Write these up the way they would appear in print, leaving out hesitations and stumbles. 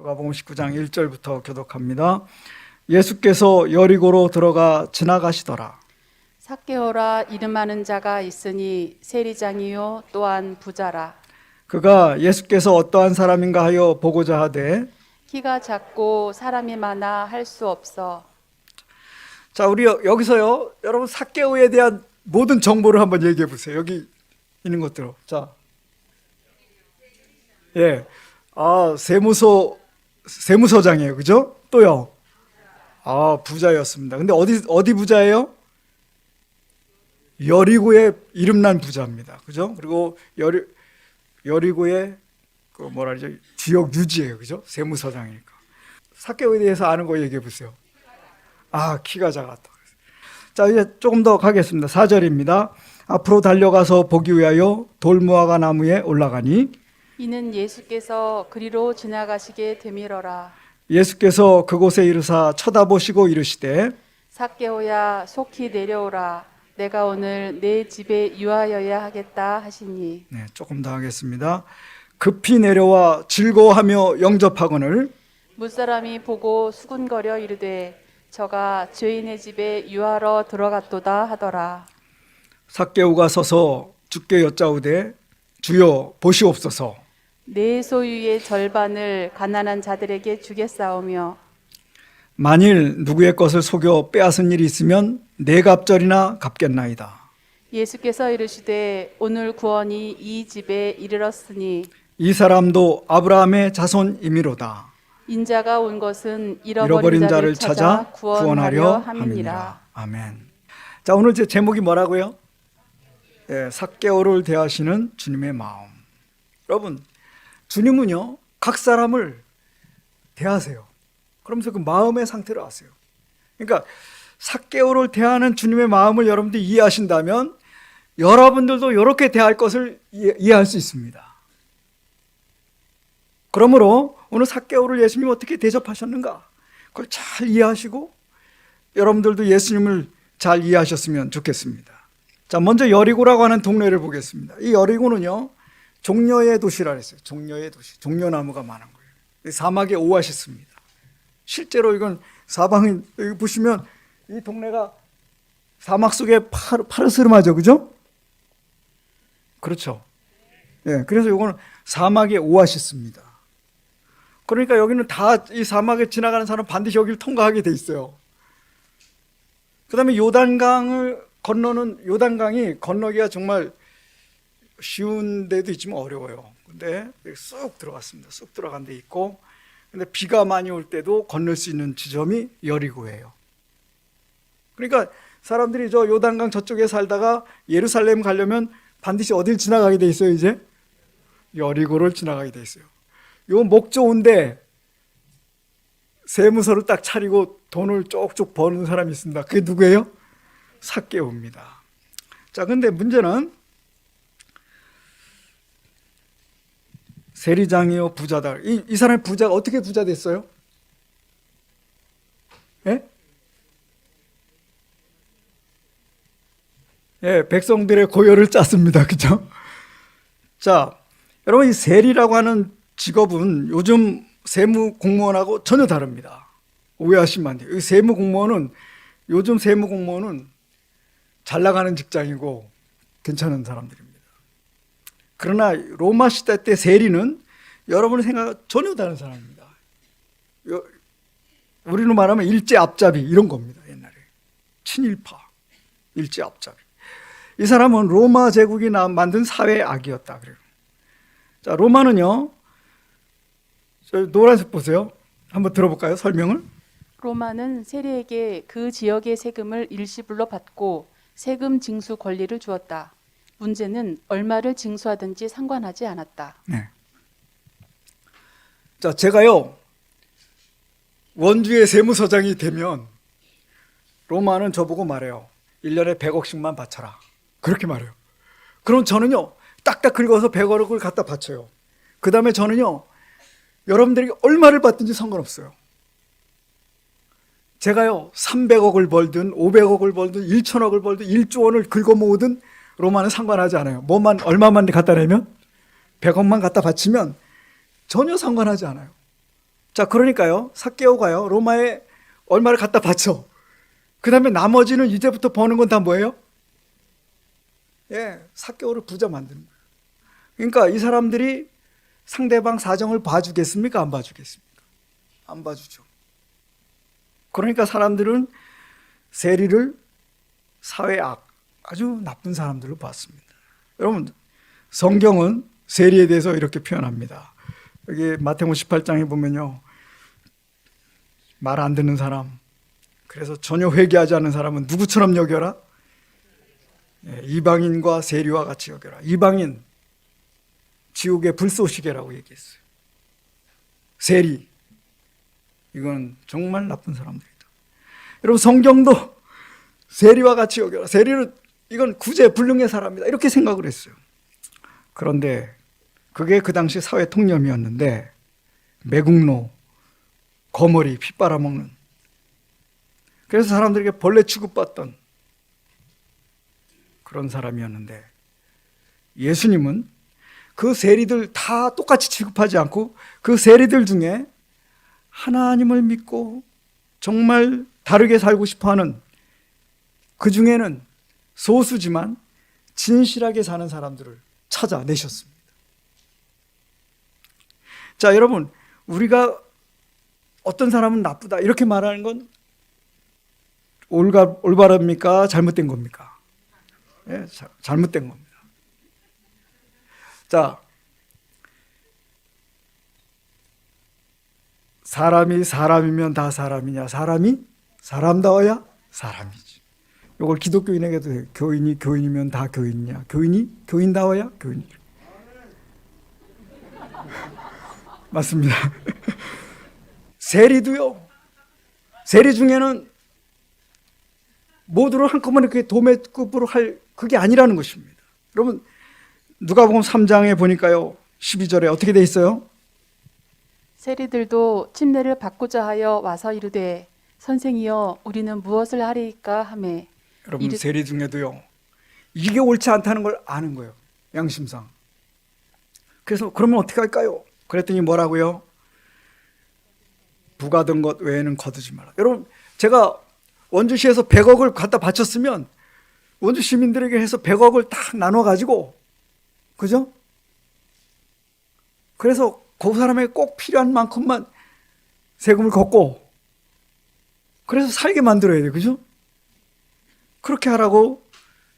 누가복음 19장 1절부터 교독합니다. 예수께서 여리고로 들어가 지나가시더라. 삭개오라 이름 많은 자가 있으니 세리장이요 또한 부자라. 그가 예수께서 어떠한 사람인가 하여 보고자 하되, 키가 작고 사람이 많아 할 수 없어. 자, 우리 여기서요, 여러분 삭개오에 대한 모든 정보를 한번 얘기해 보세요. 여기 있는 것들로. 자, 예, 세무서장이에요, 그죠? 또요, 부자였습니다. 근데 어디 부자예요? 여리고의 이름난 부자입니다, 그죠? 그리고 여리고의 그 뭐라 그러죠? 지역 유지예요, 그죠? 세무서장이니까. 삭개오에 대해서 아는 거 얘기해 보세요. 키가 작았다. 자, 이제 조금 더 가겠습니다. 4절입니다. 앞으로 달려가서 보기 위하여 돌무화과 나무에 올라가니 이는 예수께서 그리로 지나가시게 되밀어라. 예수께서 그곳에 이르사 쳐다보시고 이르시되, 삭개오야 속히 내려오라. 내가 오늘 내 집에 유하여야 하겠다 하시니. 네, 조금 더 하겠습니다. 급히 내려와 즐거워하며 영접하거늘 무사람이 보고 수군거려 이르되 저가 죄인의 집에 유하러 들어갔도다 하더라. 삭개오가 서서 주께 여짜오되, 주여 보시옵소서. 내 소유의 절반을 가난한 자들에게 주겠사오며 만일 누구의 것을 속여 빼앗은 일이 있으면 네 갑절이나 갚겠나이다. 예수께서 이르시되 오늘 구원이 이 집에 이르렀으니 이 사람도 아브라함의 자손이미로다. 인자가 온 것은 잃어버린 자를 찾아 구원하려 함이니라. 아멘. 자, 오늘 제 제목이 뭐라고요? 삭개오를 대하시는 주님의 마음. 여러분, 주님은요, 각 사람을 대하세요. 그러면서 그 마음의 상태를 아세요. 그러니까 삭개오를 대하는 주님의 마음을 여러분들이 이해하신다면 여러분들도 이렇게 대할 것을 이해할 수 있습니다. 그러므로 오늘 삭개오를 예수님이 어떻게 대접하셨는가, 그걸 잘 이해하시고 여러분들도 예수님을 잘 이해하셨으면 좋겠습니다. 자, 먼저 여리고라고 하는 동네를 보겠습니다. 이 여리고는요, 종려의 도시라 그랬어요. 종려의 도시, 종려나무가 많은 거예요. 사막의 오아시스입니다. 실제로 이건 사방이, 여기 보시면 이 동네가 사막 속에 파르스름하죠, 그죠? 그렇죠. 예, 그래서 이거는 사막의 오아시스입니다. 그러니까 여기는 다 이 사막에 지나가는 사람 반드시 여기를 통과하게 돼 있어요. 그 다음에 요단강을 건너는, 요단강이 건너기가 정말 쉬운 데도 있지만 어려워요. 근데 쑥 들어갔습니다. 쑥 들어간 데 있고, 근데 비가 많이 올 때도 건널 수 있는 지점이 여리고예요. 그러니까 사람들이 저 요단강 저쪽에 살다가 예루살렘 가려면 반드시 어딜 지나가게 돼 있어요, 이제? 여리고를 지나가게 돼 있어요. 요 목 좋은데 세무서를 딱 차리고 돈을 쪽쪽 버는 사람이 있습니다. 그게 누구예요? 삭개오입니다. 자, 근데 문제는 세리장이요 부자다. 이 사람이 부자가 어떻게 부자 됐어요? 예? 예, 백성들의 고열을 짰습니다. 그죠? 자, 여러분, 이 세리라고 하는 직업은 요즘 세무 공무원하고 전혀 다릅니다. 오해하시면 안 돼요. 이 세무 공무원은, 요즘 세무 공무원은 잘 나가는 직장이고 괜찮은 사람들입니다. 그러나 로마 시대 때 세리는 여러분의 생각과 전혀 다른 사람입니다. 우리로 말하면 일제 앞잡이 이런 겁니다. 옛날에 친일파, 일제 앞잡이. 이 사람은 로마 제국이 만든 사회의 악이었다 그래요. 자, 로마는요, 저 노란색 보세요. 한번 들어볼까요? 설명을. 로마는 세리에게 그 지역의 세금을 일시불로 받고 세금 징수 권리를 주었다. 문제는 얼마를 징수하든지 상관하지 않았다. 네. 자, 제가요, 원주의 세무서장이 되면 로마는 저보고 말해요. 1년에 100억씩만 바쳐라. 그렇게 말해요. 그럼 저는요, 딱딱 긁어서 100억을 갖다 바쳐요. 그 다음에 저는요, 여러분들에게 얼마를 받든지 상관없어요. 제가요, 300억을 벌든 500억을 벌든 1천억을 벌든 1조 원을 긁어 모으든 로마는 상관하지 않아요. 얼마만 갖다 내면 100억만 갖다 바치면 전혀 상관하지 않아요. 자, 그러니까요, 삭개오가요, 로마에 얼마를 갖다 바쳐. 그 다음에 나머지는 이제부터 버는 건 다 뭐예요? 예, 삭개오를 부자 만드는 거예요. 그러니까 이 사람들이 상대방 사정을 봐주겠습니까? 안 봐주겠습니까? 안 봐주죠. 그러니까 사람들은 세리를 사회의 악, 아주 나쁜 사람들로 봤습니다. 여러분, 성경은 세리에 대해서 이렇게 표현합니다. 여기 마태복음 18장에 보면요, 말 안 듣는 사람, 그래서 전혀 회개하지 않는 사람은 누구처럼 여겨라? 이방인과 세리와 같이 여겨라. 이방인, 지옥의 불쏘시개라고 얘기했어요. 세리, 이건 정말 나쁜 사람들이다. 여러분, 성경도 세리와 같이 여겨라. 세리는 이건 구제불능의 사람이다, 이렇게 생각을 했어요. 그런데 그게 그 당시 사회 통념이었는데, 매국노, 거머리, 피 빨아먹는, 그래서 사람들에게 벌레 취급받던 그런 사람이었는데, 예수님은 그 세리들 다 똑같이 취급하지 않고 그 세리들 중에 하나님을 믿고 정말 다르게 살고 싶어하는, 그 중에는 소수지만 진실하게 사는 사람들을 찾아내셨습니다. 자, 여러분, 우리가 어떤 사람은 나쁘다 이렇게 말하는 건 올바릅니까? 잘못된 겁니까? 예, 잘못된 겁니다. 자, 사람이 사람이면 다 사람이냐? 사람이 사람다워야 사람이지. 이걸 기독교인에게도 해요. 교인이 교인이면 다 교인이냐? 교인이 교인다워야 교인이지. 맞습니다. 세리도요, 세리 중에는 모두를 한꺼번에 그게 도매급으로 할, 그게 아니라는 것입니다. 여러분, 누가복음 3장에 보니까요, 12절에 어떻게 돼 있어요? 세리들도 침례를 받고자 하여 와서 이르되 선생이여 우리는 무엇을 하리이까 하매. 여러분, 세리 중에도요, 이게 옳지 않다는 걸 아는 거예요, 양심상. 그래서 그러면 어떻게 할까요? 그랬더니 뭐라고요? 부가된 것 외에는 거두지 마라. 여러분, 제가 원주시에서 100억을 갖다 바쳤으면 원주 시민들에게 해서 100억을 딱 나눠가지고, 그죠? 그래서 그 사람에게 꼭 필요한 만큼만 세금을 걷고, 그래서 살게 만들어야 돼요. 그죠? 그렇게 하라고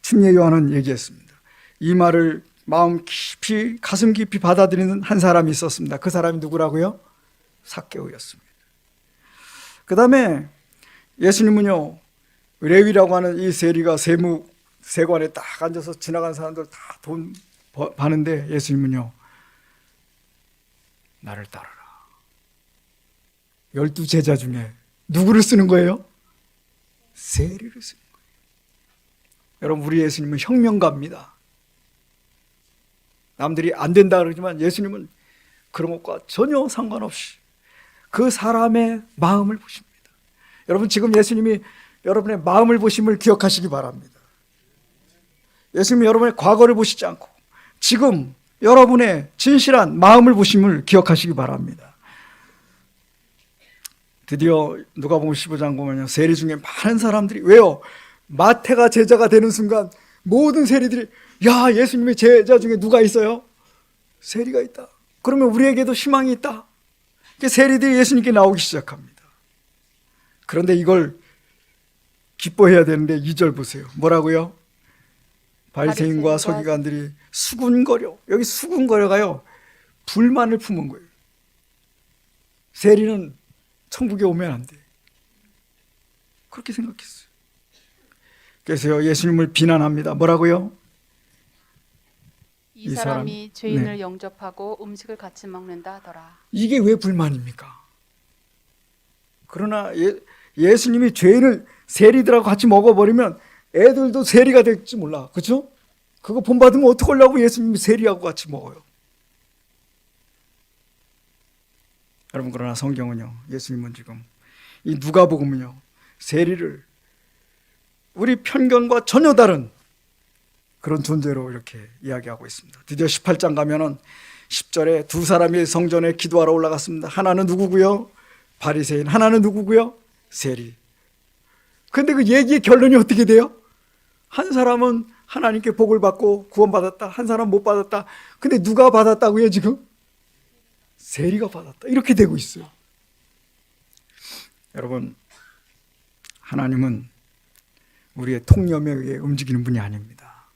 침례 요한은 얘기했습니다. 이 말을 마음 깊이, 가슴 깊이 받아들이는 한 사람이 있었습니다. 그 사람이 누구라고요? 삭개오였습니다. 그 다음에 예수님은요, 레위라고 하는 이 세리가 세관에 딱 앉아서 지나가는 사람들 다 돈 받는데, 예수님은요, 나를 따르라. 12제자 중에 누구를 쓰는 거예요? 세리를 쓰는 거예요. 여러분, 우리 예수님은 혁명가입니다. 남들이 안 된다 그러지만 예수님은 그런 것과 전혀 상관없이 그 사람의 마음을 보십니다. 여러분, 지금 예수님이 여러분의 마음을 보심을 기억하시기 바랍니다. 예수님이 여러분의 과거를 보시지 않고 지금 여러분의 진실한 마음을 보심을 기억하시기 바랍니다. 드디어 누가복음 15장 보면요, 세리 중에 많은 사람들이, 왜요? 마태가 제자가 되는 순간 모든 세리들이, 야, 예수님의 제자 중에 누가 있어요? 세리가 있다. 그러면 우리에게도 희망이 있다. 세리들이 예수님께 나오기 시작합니다. 그런데 이걸 기뻐해야 되는데 2절 보세요. 뭐라고요? 바리새인과 서기관들이 수군거려. 여기 수군거려가요, 불만을 품은 거예요. 세리는 천국에 오면 안 돼. 그렇게 생각했어요. 그래서 예수님을 비난합니다. 뭐라고요? 이 사람이 죄인을 네. 영접하고 음식을 같이 먹는다 하더라. 이게 왜 불만입니까? 그러나 예수님이 죄인을 세리들하고 같이 먹어버리면 애들도 세리가 될지 몰라. 그렇죠? 그거 본받으면 어떡하려고 예수님이 세리하고 같이 먹어요. 여러분, 그러나 성경은요, 예수님은 지금 이 누가복음은요, 세리를 우리 편견과 전혀 다른 그런 존재로 이렇게 이야기하고 있습니다. 드디어 18장 가면은 10절에 두 사람이 성전에 기도하러 올라갔습니다. 하나는 누구고요? 바리새인. 하나는 누구고요? 세리. 근데 그 얘기의 결론이 어떻게 돼요? 한 사람은 하나님께 복을 받고 구원받았다. 한 사람은 못 받았다. 근데 누가 받았다고요 지금? 세리가 받았다. 이렇게 되고 있어요. 여러분, 하나님은 우리의 통념에 의해 움직이는 분이 아닙니다.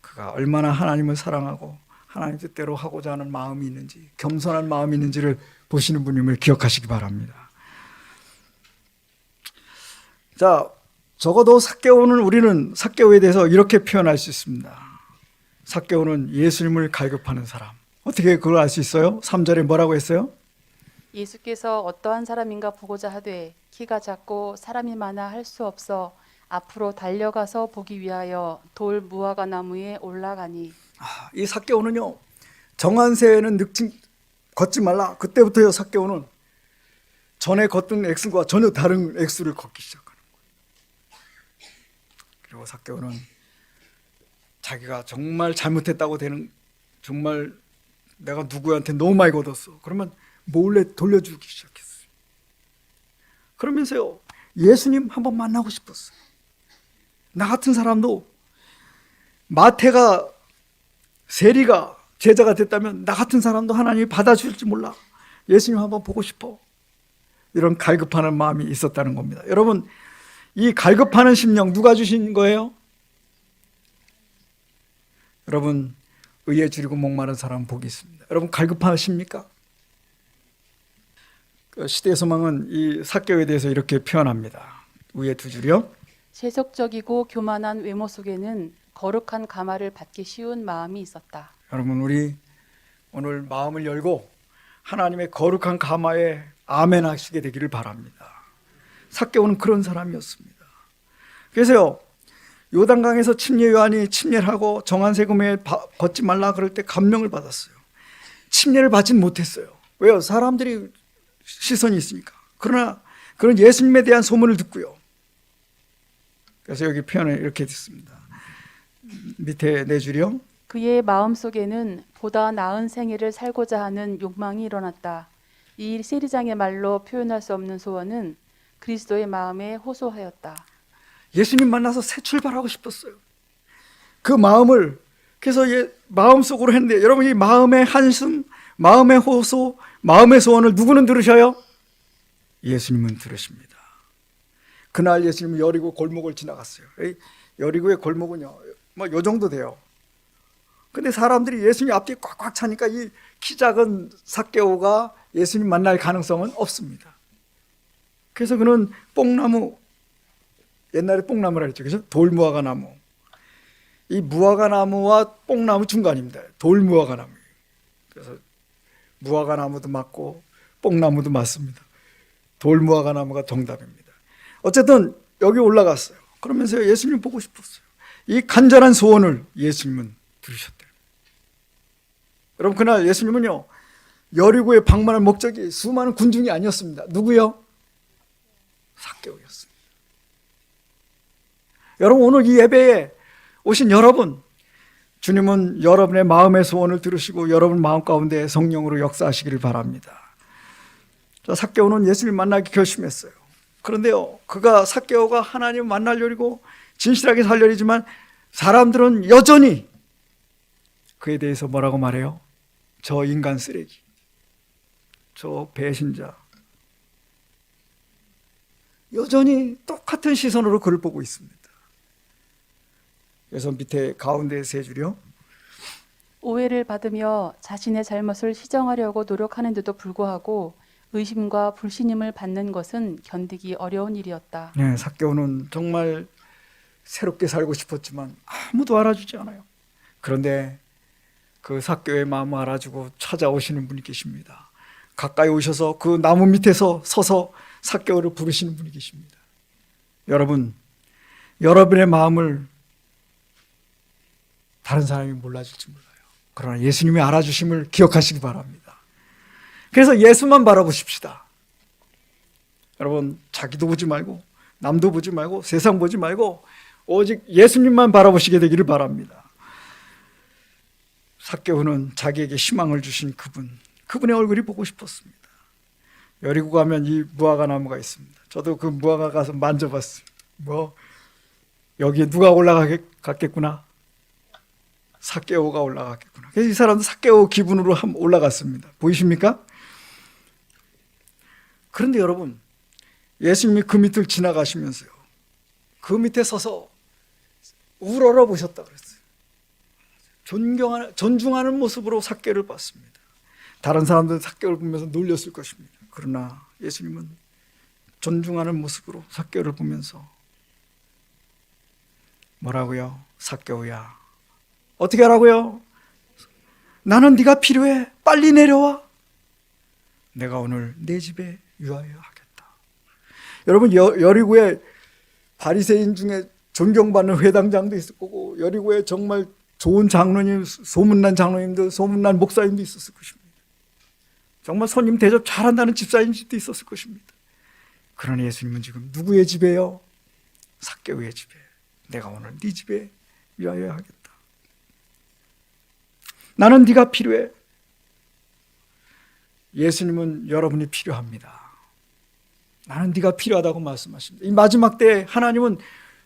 그가 얼마나 하나님을 사랑하고 하나님 뜻대로 하고자 하는 마음이 있는지, 겸손한 마음이 있는지를 보시는 분임을 기억하시기 바랍니다. 자, 적어도 삭개오는 우리는 삭개오에 대해서 이렇게 표현할 수 있습니다. 삭개오는 예수님을 갈급하는 사람. 어떻게 그걸 알 수 있어요? 3절에 뭐라고 했어요? 예수께서 어떠한 사람인가 보고자 하되 키가 작고 사람이 많아 할 수 없어 앞으로 달려가서 보기 위하여 돌 무화과 나무에 올라가니. 이 삭개오는요, 정한세에는 걷지 말라. 그때부터요 삭개오는 전에 걷던 액수와 전혀 다른 액수를 걷기 시작하는 거예요. 그리고 삭개오는 자기가 정말 잘못했다고 되는, 정말 내가 누구한테 너무 많이 걷었어. 그러면 몰래 돌려주기 시작했어요. 그러면서요 예수님 한번 만나고 싶었어요. 나 같은 사람도 마태가, 세리가 제자가 됐다면 나 같은 사람도 하나님이 받아줄지 몰라. 예수님 한번 보고 싶어. 이런 갈급하는 마음이 있었다는 겁니다. 여러분, 이 갈급하는 심령 누가 주신 거예요? 여러분, 의에 줄이고 목마른 사람 복이 있습니다. 여러분, 갈급하십니까? 시대의 소망은 이 삭개오에 대해서 이렇게 표현합니다. 위에 두 줄이요. 세속적이고 교만한 외모 속에는 거룩한 감화를 받기 쉬운 마음이 있었다. 여러분, 우리 오늘 마음을 열고 하나님의 거룩한 감화에 아멘 하시게 되기를 바랍니다. 삭개오는 그런 사람이었습니다. 그래서요, 요단강에서 침례 요한이 침례를 하고 정한세금에 걷지 말라 그럴 때 감명을 받았어요. 침례를 받진 못했어요. 왜요? 사람들이 시선이 있으니까. 그러나 그런 예수님에 대한 소문을 듣고요. 그래서 여기 표현을 이렇게 듣습니다. 밑에 네 줄이요. 그의 마음속에는 보다 나은 생애를 살고자 하는 욕망이 일어났다. 이 세리장의 말로 표현할 수 없는 소원은 그리스도의 마음에 호소하였다. 예수님 만나서 새 출발하고 싶었어요. 그 마음을 그래서 마음속으로 했는데, 여러분, 이 마음의 한숨, 마음의 호소, 마음의 소원을 누구는 들으셔요? 예수님은 들으십니다. 그날 예수님은 여리고 골목을 지나갔어요. 여리고의 골목은요, 뭐 요 정도 돼요. 근데 사람들이 예수님 앞뒤에 꽉꽉 차니까 이 키 작은 삭개오가 예수님 만날 가능성은 없습니다. 그래서 그는 뽕나무, 옛날에 뽕나무라 했죠. 그죠? 돌무화과 나무. 이 무화과 나무와 뽕나무 중간입니다. 돌무화과 나무. 그래서 무화과 나무도 맞고 뽕나무도 맞습니다. 돌무화과 나무가 정답입니다. 어쨌든 여기 올라갔어요. 그러면서 예수님 보고 싶었어요. 이 간절한 소원을 예수님은 들으셨대요. 여러분, 그날 예수님은요, 여리고에 방문한 목적이 수많은 군중이 아니었습니다. 누구요? 삭개오였습니다. 여러분, 오늘 이 예배에 오신 여러분, 주님은 여러분의 마음의 소원을 들으시고 여러분 마음 가운데 성령으로 역사하시기를 바랍니다. 자, 삭개오는 예수님 만나기 결심했어요. 그런데요, 그가 삭개오가 하나님 만나려고 진실하게 살려리지만 사람들은 여전히 그에 대해서 뭐라고 말해요? 저 인간 쓰레기, 저 배신자. 여전히 똑같은 시선으로 그를 보고 있습니다. 그래서 밑에 가운데 세 줄이요. 오해를 받으며 자신의 잘못을 시정하려고 노력하는데도 불구하고 의심과 불신임을 받는 것은 견디기 어려운 일이었다. 네, 삭개오는 정말 새롭게 살고 싶었지만 아무도 알아주지 않아요. 그런데 그 삭개오의 마음을 알아주고 찾아오시는 분이 계십니다. 가까이 오셔서 그 나무 밑에서 서서 삭개오를 부르시는 분이 계십니다. 여러분, 여러분의 마음을 다른 사람이 몰라줄지 몰라요. 그러나 예수님이 알아주심을 기억하시기 바랍니다. 그래서 예수만 바라보십시다. 여러분, 자기도 보지 말고 남도 보지 말고 세상 보지 말고 오직 예수님만 바라보시게 되기를 바랍니다. 삭개오는 자기에게 희망을 주신 그분의 얼굴이 보고 싶었습니다. 여리고 가면 이 무화과 나무가 있습니다. 저도 그 무화과 가서 만져봤어요. 여기에 누가 올라가겠구나. 삭개오가 올라갔겠구나. 그래서 이 사람도 삭개오 기분으로 올라갔습니다. 보이십니까? 그런데 여러분, 예수님이 그 밑을 지나가시면서요, 그 밑에 서서 우러러 보셨다 그랬어요. 존중하는 모습으로 삭개를 봤습니다. 다른 사람들은 삭개를 보면서 놀렸을 것입니다. 그러나 예수님은 존중하는 모습으로 삭개를 보면서 뭐라고요? 삭개오야, 어떻게 하라고요? 나는 네가 필요해. 빨리 내려와. 내가 오늘 내 집에 유하여 하겠다. 여러분, 여리고에 바리새인 중에 존경받는 회당장도 있을 거고, 여리고에 정말 좋은 장로님, 소문난 장로님도, 소문난 목사님도 있었을 것입니다. 정말 손님 대접 잘한다는 집사님 집도 있었을 것입니다. 그러나 예수님은 지금 누구의 집에요? 삭개오의 집에. 내가 오늘 네 집에 위하여 하겠다. 나는 네가 필요해. 예수님은 여러분이 필요합니다. 나는 네가 필요하다고 말씀하십니다. 이 마지막 때 하나님은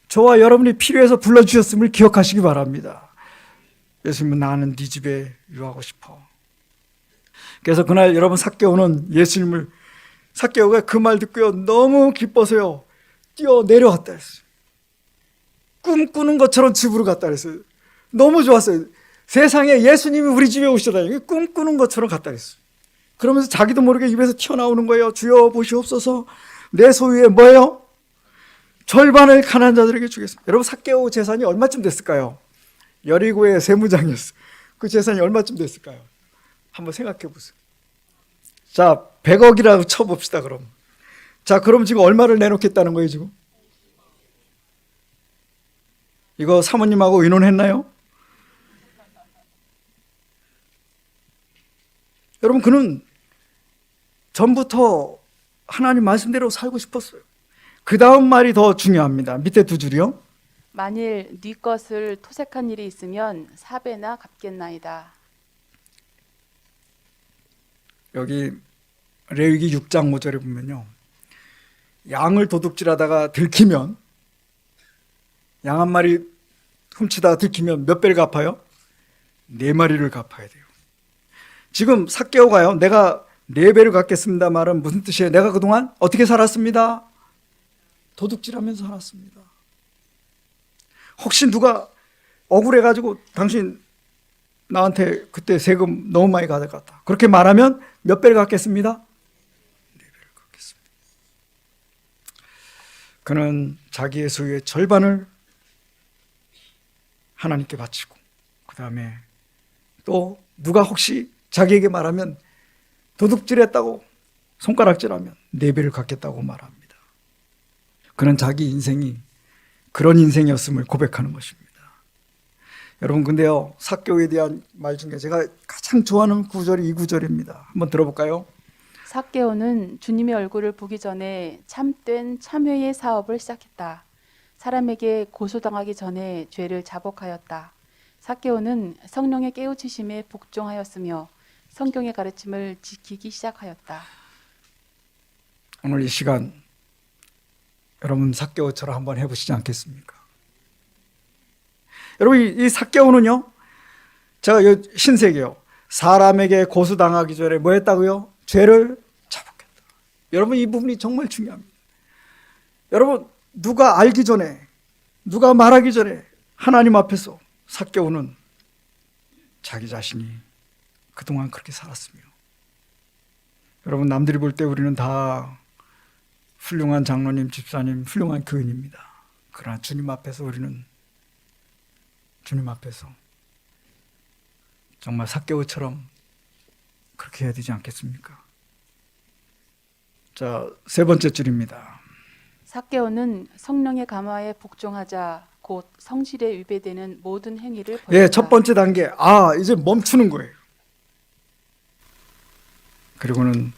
저와 여러분이 필요해서 불러주셨음을 기억하시기 바랍니다. 예수님은 나는 네 집에 유하고 싶어. 그래서 그날 여러분, 삭개오는 예수님을, 삭개오가 그 말 듣고요, 너무 기뻐서요, 뛰어 내려갔다 했어요. 꿈꾸는 것처럼 집으로 갔다 했어요. 너무 좋았어요. 세상에 예수님이 우리 집에 오시다니 꿈꾸는 것처럼 갔다 했어요. 그러면서 자기도 모르게 입에서 튀어나오는 거예요. 주여 보시옵소서, 내 소유의 뭐예요? 절반을 가난한 자들에게 주겠습니다. 여러분, 삭개오 재산이 얼마쯤 됐을까요? 여리고의 세무장이었어요. 그 재산이 얼마쯤 됐을까요? 한번 생각해 보세요. 자, 100억이라고 쳐봅시다. 그럼 지금 얼마를 내놓겠다는 거예요? 지금 이거 사모님하고 의논했나요? 여러분, 그는 전부터 하나님 말씀대로 살고 싶었어요. 그 다음 말이 더 중요합니다. 밑에 두 줄이요. 만일 네 것을 토색한 일이 있으면 4배나 갚겠나이다. 여기 레위기 6장 5절에 보면요, 양을 도둑질하다가 들키면, 양 한 마리 훔치다가 들키면 몇 배를 갚아요? 4마리를 갚아야 돼요. 지금 삭개오가요, 내가 4배를 갚겠습니다 말은 무슨 뜻이에요? 내가 그동안 어떻게 살았습니다? 도둑질하면서 살았습니다. 혹시 누가 억울해가지고 당신 나한테 그때 세금 너무 많이 가져갔다, 그렇게 말하면 몇 배를 갚겠습니다? 4배를 갚겠습니다. 그는 자기의 소유의 절반을 하나님께 바치고, 그 다음에 또 누가 혹시 자기에게 말하면 도둑질했다고 손가락질하면 4배를 갚겠다고 말합니다. 그는 자기 인생이 그런 인생이었음을 고백하는 것입니다. 여러분, 근데요, 삭개오에 대한 말 중에 제가 가장 좋아하는 구절이 이 구절입니다. 한번 들어볼까요? 삭개오는 주님의 얼굴을 보기 전에 참된 참회의 사업을 시작했다. 사람에게 고소당하기 전에 죄를 자복하였다. 삭개오는 성령의 깨우치심에 복종하였으며 성경의 가르침을 지키기 시작하였다. 오늘 이 시간 여러분, 삭개오처럼 한번 해보시지 않겠습니까? 여러분, 이 삭개오는요, 제가 신세계요, 사람에게 고소당하기 전에 뭐 했다고요? 죄를 자복했다. 여러분, 이 부분이 정말 중요합니다. 여러분, 누가 알기 전에, 누가 말하기 전에 하나님 앞에서 삭개오는 자기 자신이 그동안 그렇게 살았으며, 여러분, 남들이 볼 때 우리는 다 훌륭한 장로님, 집사님, 훌륭한 교인입니다. 그러나 주님 앞에서 우리는, 주님 앞에서 정말 삭개오처럼 그렇게 해야 되지 않겠습니까? 자, 3번째 줄입니다. 삭개오는 성령의 감화에 복종하자 곧 성실에 위배되는 모든 행위를 벌였다. 예, 첫 번째 단계, 이제 멈추는 거예요. 그리고는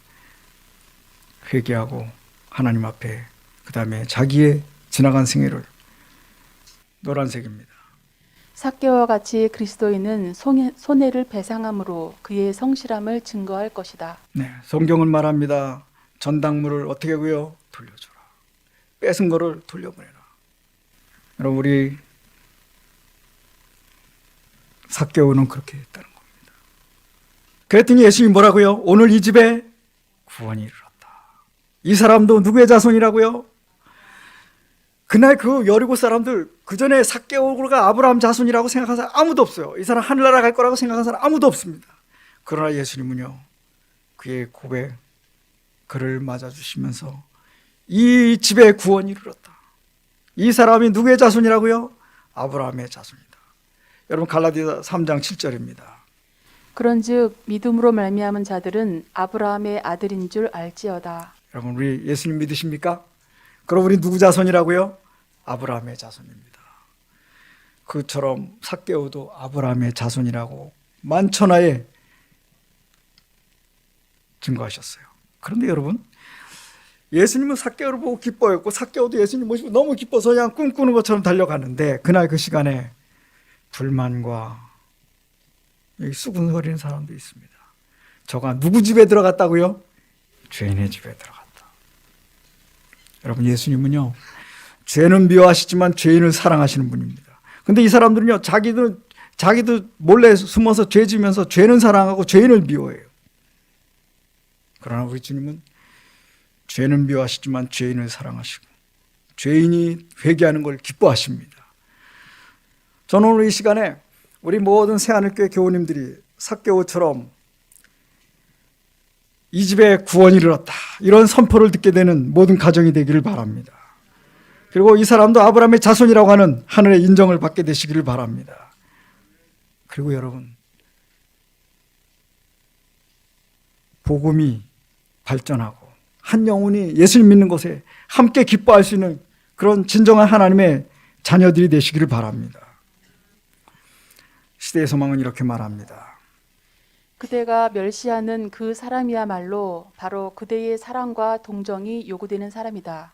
회개하고 하나님 앞에, 그 다음에 자기의 지나간 생애를, 노란색입니다. 삭개와 같이 그리스도인은 손해를 배상함으로 그의 성실함을 증거할 것이다. 네, 성경은 말합니다. 전당물을 어떻게 하고요? 돌려줘라. 뺏은 거를 돌려보내라. 여러분, 우리 삭개오는 그렇게 했다는 겁니다. 그랬더니 예수님이 뭐라고요? 오늘 이 집에 구원이 이르렀다. 이 사람도 누구의 자손이라고요? 그날 그 여리고 사람들, 그 전에 삭개오가 아브라함 자손이라고 생각한 사람 아무도 없어요. 이 사람 하늘나라 갈 거라고 생각한 사람 아무도 없습니다. 그러나 예수님은요, 그의 고백, 그를 맞아주시면서 이 집에 구원이 이르렀다. 이 사람이 누구의 자손이라고요? 아브라함의 자손이다. 여러분, 갈라디아 3장 7절입니다. 그런즉 믿음으로 말미암은 자들은 아브라함의 아들인 줄 알지어다. 여러분, 우리 예수님 믿으십니까? 그럼 우리 누구 자손이라고요? 아브라함의 자손입니다. 그처럼 삭개오도 아브라함의 자손이라고 만천하에 증거하셨어요. 그런데 여러분, 예수님은 삭개오를 보고 기뻐했고 삭개오도 예수님 모시고 너무 기뻐서 그냥 꿈꾸는 것처럼 달려가는데, 그날 그 시간에 불만과 수군거리는 사람도 있습니다. 저가 누구 집에 들어갔다고요? 죄인의 집에 들어갔다. 여러분, 예수님은요, 죄는 미워하시지만 죄인을 사랑하시는 분입니다. 근데 이 사람들은요, 자기도 몰래 숨어서 죄 지면서 죄는 사랑하고 죄인을 미워해요. 그러나 우리 주님은 죄는 미워하시지만 죄인을 사랑하시고 죄인이 회개하는 걸 기뻐하십니다. 저는 오늘 이 시간에 우리 모든 새하늘교회 교우님들이 삭개오처럼 이 집에 구원이 이르렀다, 이런 선포를 듣게 되는 모든 가정이 되기를 바랍니다. 그리고 이 사람도 아브라함의 자손이라고 하는 하늘의 인정을 받게 되시기를 바랍니다. 그리고 여러분, 복음이 발전하고 한 영혼이 예수님 믿는 곳에 함께 기뻐할 수 있는 그런 진정한 하나님의 자녀들이 되시기를 바랍니다. 시대의 소망은 이렇게 말합니다. 그대가 멸시하는 그 사람이야말로 바로 그대의 사랑과 동정이 요구되는 사람이다.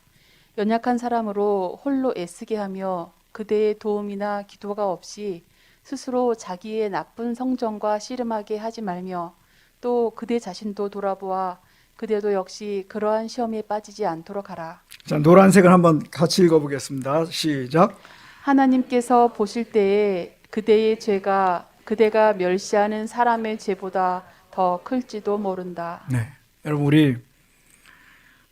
연약한 사람으로 홀로 애쓰게 하며 그대의 도움이나 기도가 없이 스스로 자기의 나쁜 성정과 씨름하게 하지 말며 또 그대 자신도 돌아보아 그대도 역시 그러한 시험에 빠지지 않도록 하라. 자, 노란색을 한번 같이 읽어보겠습니다. 시작. 하나님께서 보실 때에 그대의 죄가 그대가 멸시하는 사람의 죄보다 더 클지도 모른다. 네, 여러분,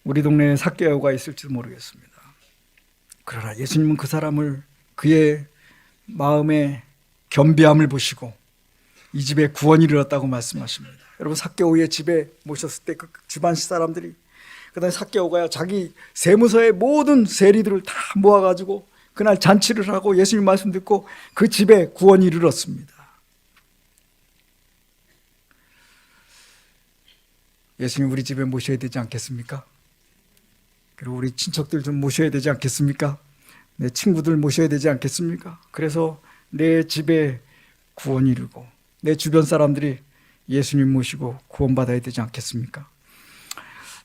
우리 동네에 삭개오가 있을지도 모르겠습니다. 그러나 예수님은 그 사람을, 그의 마음의 겸비함을 보시고 이 집에 구원이 이르렀다고 말씀하십니다. 여러분, 삭개오의 집에 모셨을 때 그 집안 사람들이, 그다음에 삭개오가 자기 세무서의 모든 세리들을 다 모아가지고 그날 잔치를 하고 예수님 말씀 듣고 그 집에 구원이 이르렀습니다. 예수님 우리 집에 모셔야 되지 않겠습니까? 그리고 우리 친척들 좀 모셔야 되지 않겠습니까? 내 친구들 모셔야 되지 않겠습니까? 그래서 내 집에 구원이 이르고 내 주변 사람들이 예수님 모시고 구원받아야 되지 않겠습니까?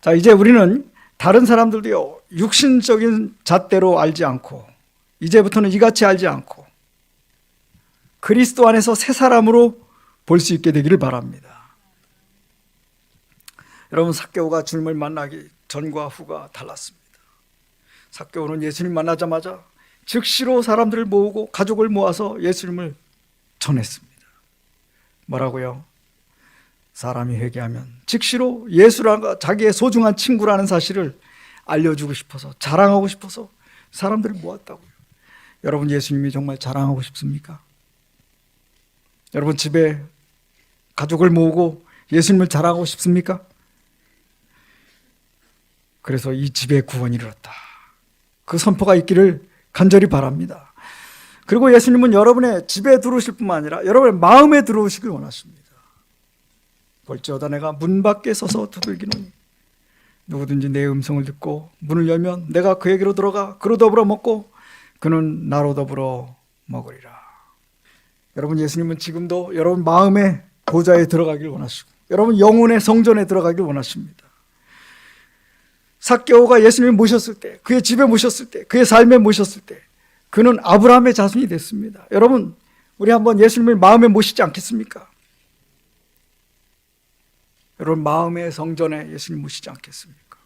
자, 이제 우리는 다른 사람들도요, 육신적인 잣대로 알지 않고 이제부터는 이같이 알지 않고 그리스도 안에서 새 사람으로 볼 수 있게 되기를 바랍니다. 여러분, 삭개오가 주님을 만나기 전과 후가 달랐습니다. 삭개오는 예수님 만나자마자 즉시로 사람들을 모으고 가족을 모아서 예수님을 전했습니다. 뭐라고요? 사람이 회개하면 즉시로 예수라가 자기의 소중한 친구라는 사실을 알려주고 싶어서, 자랑하고 싶어서 사람들을 모았다고요. 여러분, 예수님이 정말 자랑하고 싶습니까? 여러분, 집에 가족을 모으고 예수님을 자랑하고 싶습니까? 그래서 이 집에 구원이 이르렀다, 그 선포가 있기를 간절히 바랍니다. 그리고 예수님은 여러분의 집에 들어오실 뿐만 아니라 여러분의 마음에 들어오시길 원하십니다. 볼지어다 내가 문 밖에 서서 두들기노니 누구든지 내 음성을 듣고 문을 열면 내가 그에게로 들어가 그로 더불어 먹고 그는 나로 더불어 먹으리라. 여러분, 예수님은 지금도 여러분 마음의 보좌에 들어가길 원하시고 여러분 영혼의 성전에 들어가길 원하십니다. 삭개오가 예수님을 모셨을 때, 그의 집에 모셨을 때, 그의 삶에 모셨을 때 그는 아브라함의 자손이 됐습니다. 여러분, 우리 한번 예수님을 마음에 모시지 않겠습니까? 여러분, 마음의 성전에 예수님 모시지 않겠습니까?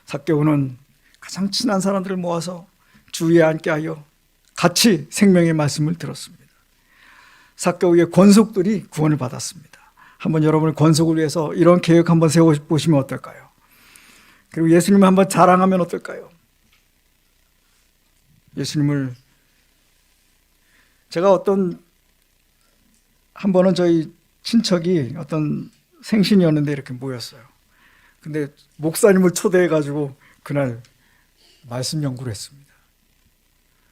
삭개오는 가장 친한 사람들을 모아서 주위에 앉게 하여 같이 생명의 말씀을 들었습니다. 삭개오의 권속들이 구원을 받았습니다. 한번 여러분의 권속을 위해서 이런 계획 한번 세워보시면 어떨까요? 그리고 예수님을 한번 자랑하면 어떨까요? 예수님을, 제가 한 번은 저희 친척이 어떤 생신이었는데 이렇게 모였어요. 근데 목사님을 초대해가지고 그날 말씀 연구를 했습니다.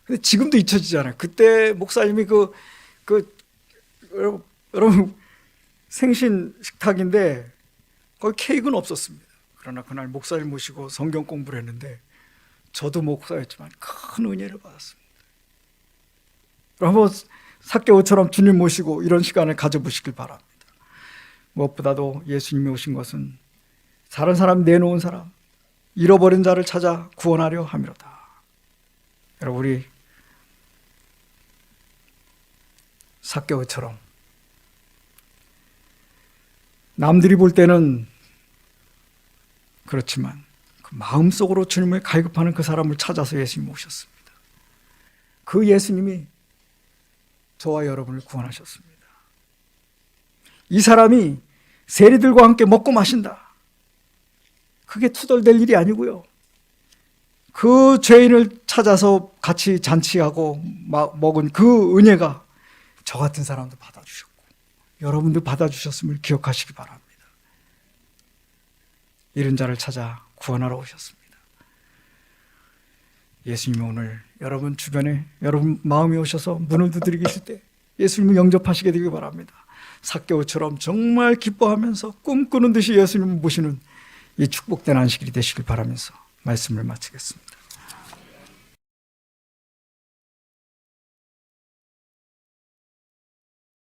근데 지금도 잊혀지잖아요. 그때 목사님이 여러분 생신 식탁인데 거기 케이크는 없었습니다. 그러나 그날 목사님 모시고 성경 공부를 했는데 저도 목사였지만 큰 은혜를 받았습니다. 한번 삭개오처럼 주님 모시고 이런 시간을 가져보시길 바랍니다. 무엇보다도 예수님이 오신 것은 다른 사람 내놓은 사람, 잃어버린 자를 찾아 구원하려 함이로다. 여러분, 우리 삭개오처럼 남들이 볼 때는 그렇지만 그 마음속으로 주님을 갈급하는 그 사람을 찾아서 예수님이 오셨습니다. 그 예수님이 저와 여러분을 구원하셨습니다. 이 사람이 세리들과 함께 먹고 마신다. 그게 투덜댈 일이 아니고요. 그 죄인을 찾아서 같이 잔치하고 먹은 그 은혜가 저 같은 사람도 받아주셨고 여러분도 받아주셨음을 기억하시기 바랍니다. 이런 자를 찾아 구원하러 오셨습니다. 예수님이 오늘 여러분 주변에 여러분 마음에 오셔서 문을 두드리고 계실 때 예수님을 영접하시게 되기 바랍니다. 삭개오처럼 정말 기뻐하면서 꿈꾸는 듯이 예수님을 모시는 이 축복된 안식일이 되시길 바라면서 말씀을 마치겠습니다.